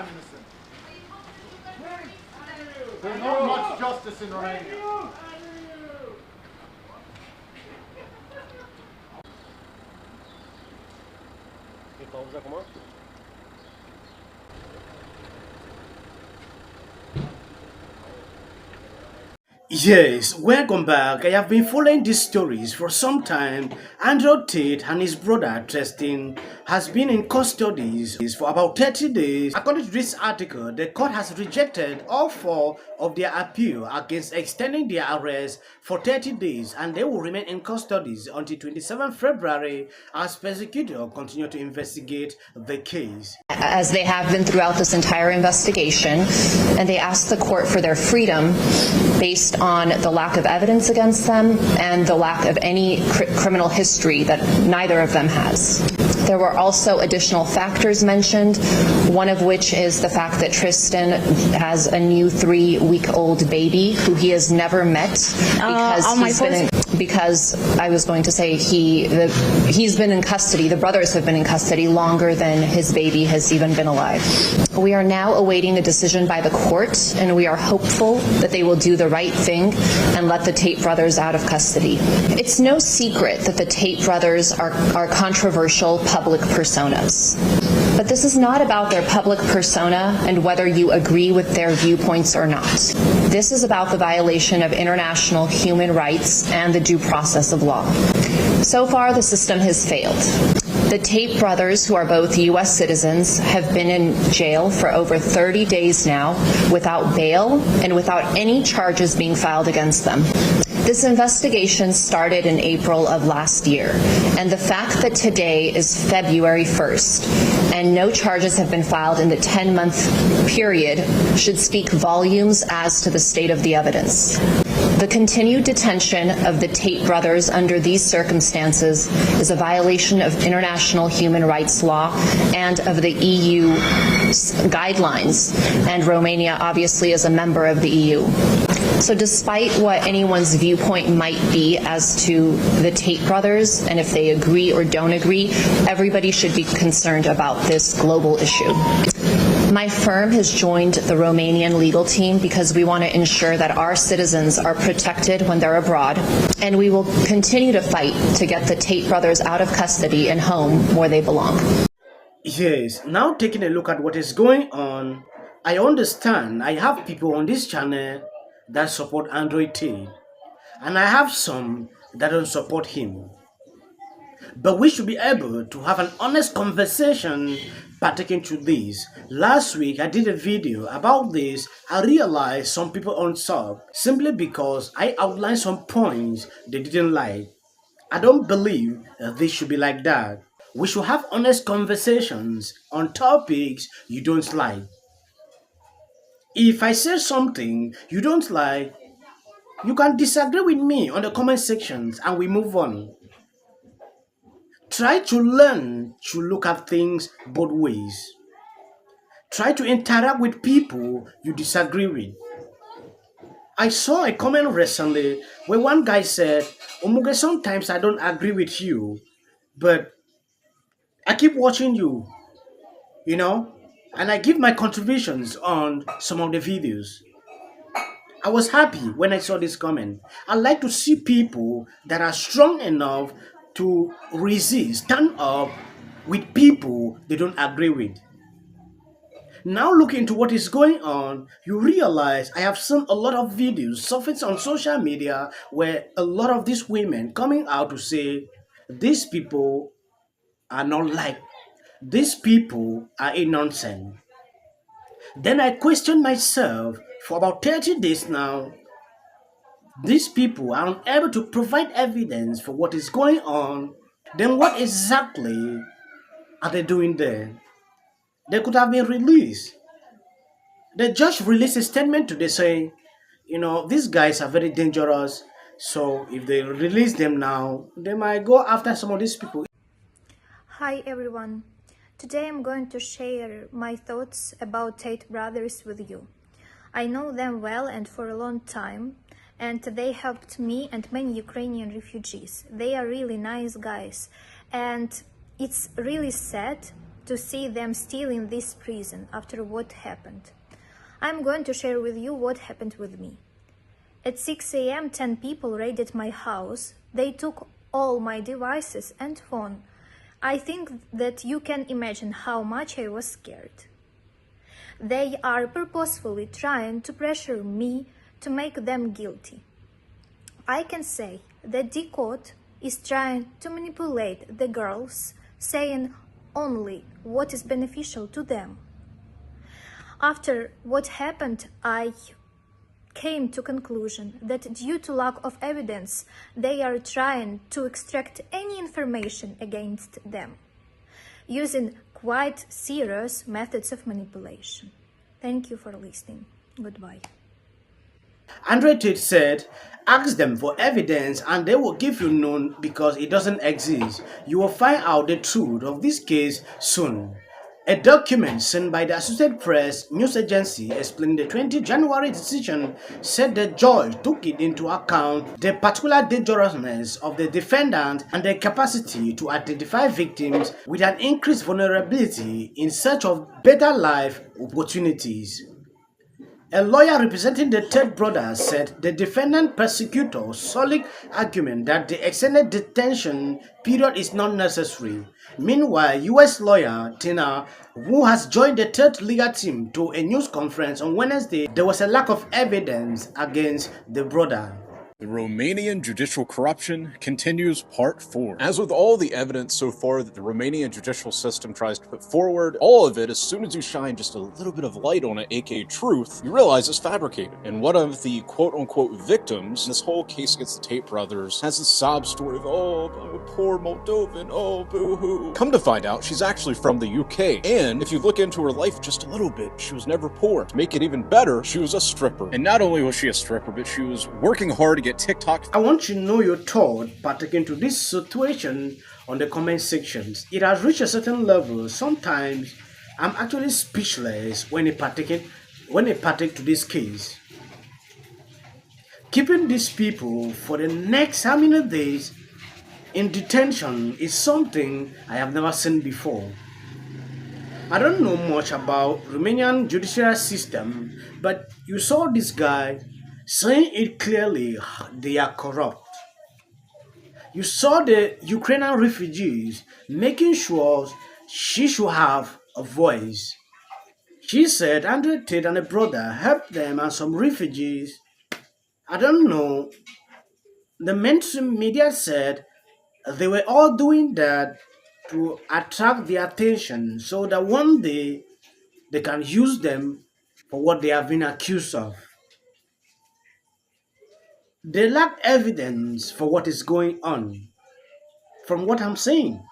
I'm innocent. There's not much justice in Romania. Yes, welcome back. I have been following these stories for some time. Andrew Tate and his brother Tristan has been in custody for about 30 days. According to this article, the court has rejected all four of their appeal against extending their arrest for 30 days, and they will remain in custody until 27 February as prosecutors continue to investigate the case. As they have been throughout this entire investigation, and they asked the court for their freedom based on the lack of evidence against them and the lack of any criminal history that neither of them has. There were also additional factors mentioned, one of which is the fact that Tristan has a new 3-week-old baby who he has never met because I was going to say he's been in custody, the brothers have been in custody longer than his baby has even been alive. We are now awaiting a decision by the court, and we are hopeful that they will do the right thing and let the Tate brothers out of custody. It's no secret that the Tate brothers are controversial public personas. But this is not about their public persona and whether you agree with their viewpoints or not. This is about the violation of international human rights and the due process of law. So far, the system has failed. The Tate brothers, who are both U.S. citizens, have been in jail for over 30 days now without bail and without any charges being filed against them. This investigation started in April of last year, and the fact that today is February 1st and no charges have been filed in the 10-month period should speak volumes as to the state of the evidence. The continued detention of the Tate brothers under these circumstances is a violation of international human rights law and of the EU guidelines, and Romania obviously is a member of the EU. So despite what anyone's viewpoint might be as to the Tate brothers, and if they agree or don't agree, everybody should be concerned about this global issue. My firm has joined the Romanian legal team because we want to ensure that our citizens are protected when they're abroad, and we will continue to fight to get the Tate brothers out of custody and home where they belong. Yes, now taking a look at what is going on, I understand I have people on this channel that support Andrew Tate, and I have some that don't support him. But we should be able to have an honest conversation pertaining to this. Last week I did a video about this. I realized some people aren't sub simply because I outlined some points they didn't like. I don't believe this should be like that. We should have honest conversations on topics you don't like. If I say something you don't like, you can disagree with me on the comment sections and we move on. Try to learn to look at things both ways. Try to interact with people you disagree with. I saw a comment recently where one guy said, "Omoge, sometimes I don't agree with you, but I keep watching you, and I give my contributions on some of the videos." I was happy when I saw this comment. I like to see people that are strong enough to resist, stand up with people they don't agree with. Now looking into what is going on, you realize I have seen a lot of videos surface on social media where a lot of these women coming out to say these people are not like, these people are a nonsense. Then I questioned myself for about 30 days now. These people are unable to provide evidence for what is going on. Then what exactly are they doing there? They could have been released. The judge released a statement today saying, these guys are very dangerous. So if they release them now, they might go after some of these people. Hi everyone. Today I'm going to share my thoughts about Tate brothers with you. I know them well and for a long time, and they helped me and many Ukrainian refugees. They are really nice guys, and it's really sad to see them still in this prison after what happened. I'm going to share with you what happened with me. At 6 a.m., 10 people raided my house. They took all my devices and phone. I think that you can imagine how much I was scared. They are purposefully trying to pressure me to make them guilty. I can say that DIICOT is trying to manipulate the girls, saying only what is beneficial to them. After what happened, I came to conclusion that due to lack of evidence, they are trying to extract any information against them, using quite serious methods of manipulation. Thank you for listening. Goodbye. Andre Tate said, ask them for evidence and they will give you none because it doesn't exist. You will find out the truth of this case soon. A document sent by the Associated Press news agency explaining the 20 January decision said the judge took it into account the particular dangerousness of the defendant and their capacity to identify victims with an increased vulnerability in search of better life opportunities. A lawyer representing the Tate brothers said the defendant prosecutor's solid argument that the extended detention period is not necessary. Meanwhile, U.S. lawyer Tate, who has joined the Tate legal team to a news conference on Wednesday, there was a lack of evidence against the brother. The Romanian judicial corruption continues part 4. As with all the evidence so far that the Romanian judicial system tries to put forward, all of it, as soon as you shine just a little bit of light on it, aka truth, you realize it's fabricated. And one of the quote-unquote victims in this whole case against the Tate brothers has a sob story of, oh, poor Moldovan, oh, boo-hoo. Come to find out, she's actually from the UK. And if you look into her life just a little bit, she was never poor. To make it even better, she was a stripper. And not only was she a stripper, but she was working hard to get TikTok. I want you to know your thought pertaining to this situation on the comment sections. It has reached a certain level. Sometimes I'm actually speechless when I partake to this case. Keeping these people for the next how many days in detention is something I have never seen before. I don't know much about Romanian judicial system, but you saw this guy saying it clearly, they are corrupt. You saw the Ukrainian refugees making sure she should have a voice. She said Andre Tate and a brother helped them and some refugees. I don't know. The mainstream media said they were all doing that to attract the attention so that one day they can use them for what they have been accused of. They lack evidence for what is going on, from what I'm saying.